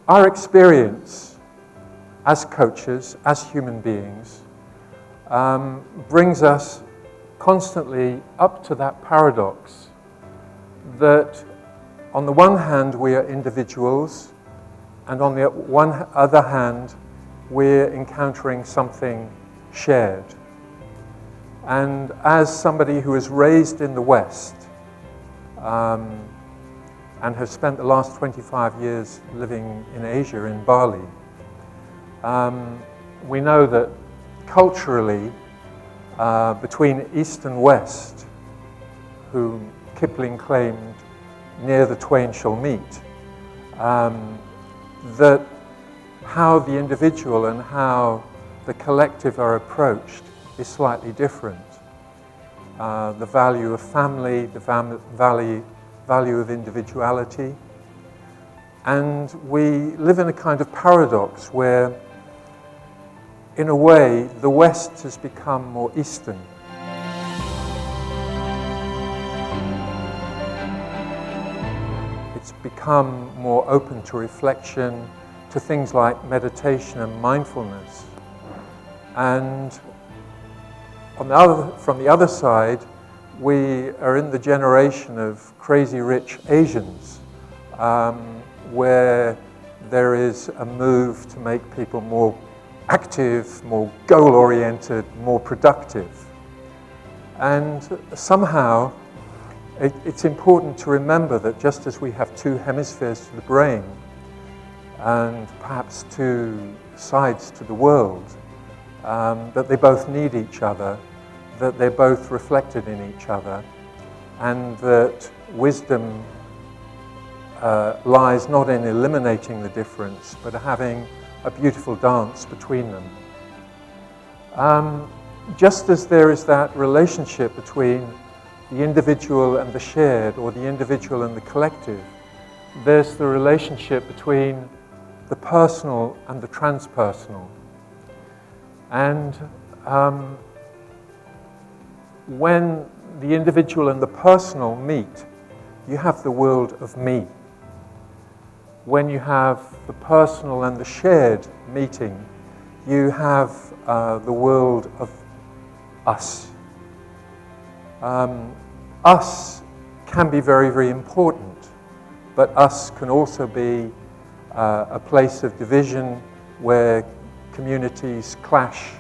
our experience as coaches, as human beings, brings us constantly up to that paradox that on the one hand we are individuals, and on the other hand we're encountering something shared. And as somebody who is raised in the West and has spent the last 25 years living in Asia, in Bali, we know that culturally, between East and West, whom Kipling claimed, near the twain shall meet, that how the individual and how the collective are approached is slightly different. The value of family, the value of individuality. And we live in a kind of paradox where, in a way, the West has become more Eastern. It's become more open to reflection, to things like meditation and mindfulness. And from the other side, we are in the generation of crazy rich Asians, where there is a move to make people more active, more goal-oriented, more productive. And somehow, it's important to remember that just as we have two hemispheres to the brain, and perhaps two sides to the world, that they both need each other, that they're both reflected in each other, and that wisdom lies not in eliminating the difference, but having a beautiful dance between them. Just as there is that relationship between the individual and the shared, or the individual and the collective, there's the relationship between the personal and the transpersonal. And when the individual and the personal meet, you have the world of me. When you have the personal and the shared meeting, you have the world of us. Us can be very, very important, but us can also be a place of division where communities clash,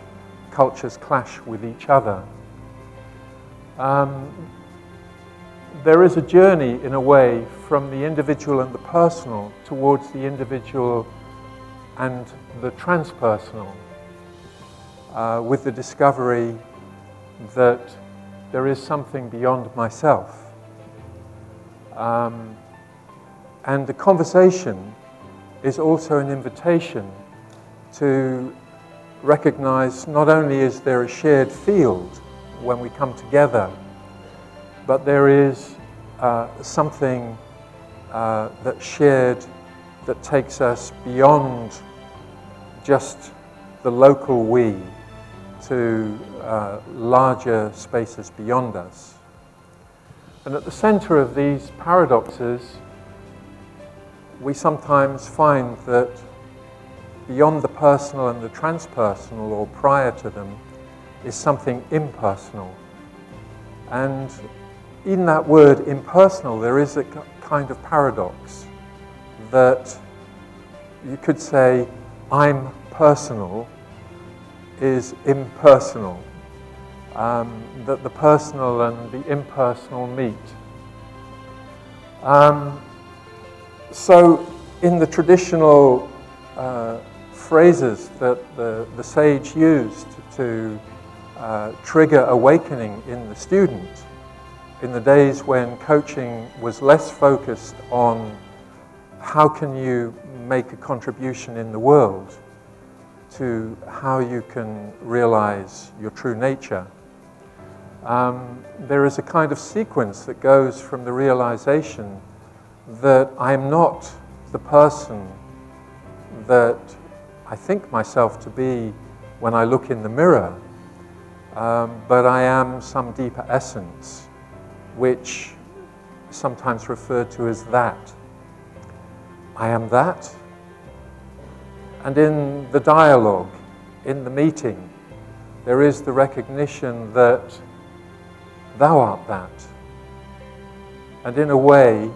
cultures clash with each other. There is a journey, in a way, from the individual and the personal towards the individual and the transpersonal, with the discovery that there is something beyond myself. And the conversation is also an invitation to recognize not only is there a shared field when we come together, but there is something that's shared that takes us beyond just the local we to larger spaces beyond us. And at the center of these paradoxes, we sometimes find that beyond the personal and the transpersonal, or prior to them, is something impersonal. And in that word impersonal, there is a kind of paradox that you could say, I'm personal, is impersonal. That the personal and the impersonal meet. So in the traditional phrases that the sage used to trigger awakening in the student, in the days when coaching was less focused on how can you make a contribution in the world to how you can realize your true nature, there is a kind of sequence that goes from the realization that I'm not the person that I think myself to be when I look in the mirror, but I am some deeper essence, which is sometimes referred to as that. I am that, And in the dialogue, in the meeting, there is the recognition that thou art that. And in a way,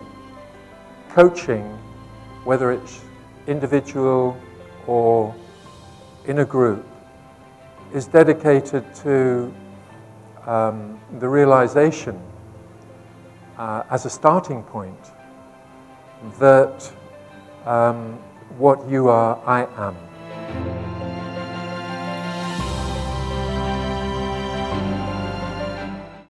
coaching, whether it's individual or in a group, is dedicated to the realization as a starting point that what you are, I am.